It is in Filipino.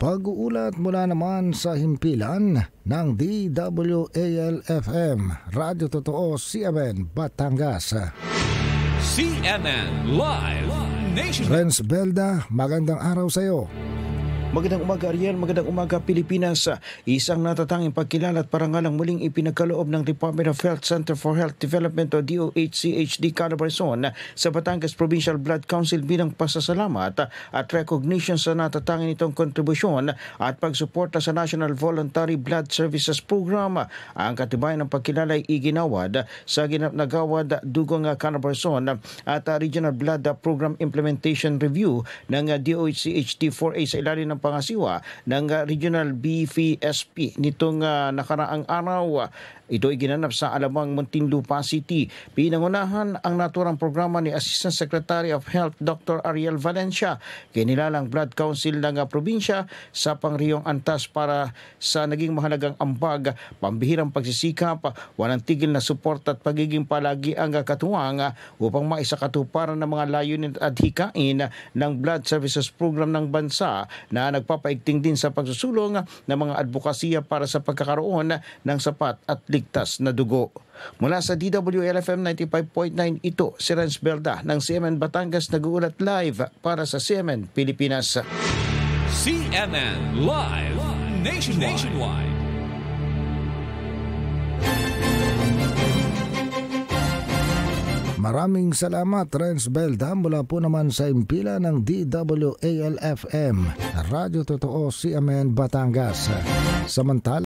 pag-uulat mula naman sa himpilan ng DWAL-FM, Radyo Totoo, CMN, Batangas. CNN Live Nation. Renz Belda, magandang araw sa iyo. Magandang umaga Ariel, magandang umaga Pilipinas. Isang natatanging pagkilala at parangalang muling ipinagkaloob ng Department of Health Center for Health Development o DOHCHD Calabarzon sa Batangas Provincial Blood Council bilang pasasalamat at recognition sa natatanging itong kontribusyon at pagsuporta sa National Voluntary Blood Services Program. Ang katibayan ng pagkilala ay iginawad sa ginap na gawad Dugong Calabarzon at Regional Blood Program Implementation Review ng DOHCHD 4A sa ilalim ng pangasiwa ng Regional BFSP nitong nakaraang araw. Ito ay ginanap sa Alabang, Muntinlupa City. Pinangunahan ang naturang programa ni Assistant Secretary of Health Dr. Ariel Valencia, kinilalang Blood Council ng probinsya sa pangriyong antas para sa naging mahalagang ambag, pambihirang pagsisikap, walang tigil na suporta at pagiging palagi ang katuwang upang maisakatuparan ng mga layunin at hikain ng Blood Services Program ng bansa na nagpapaigting din sa pagsusulong ng mga advokasya para sa pagkakaroon ng sapat at ligtas na dugo. Mula sa DWL-FM 95.9, ito si Renz Belda ng CMN Batangas, nag-uulat live para sa CMN Pilipinas. CNN Live Nationwide. Maraming salamat, Renz Belda, mula po naman sa impila ng DWAL-FM, Radyo Totoo, CMN Batangas. Samantala,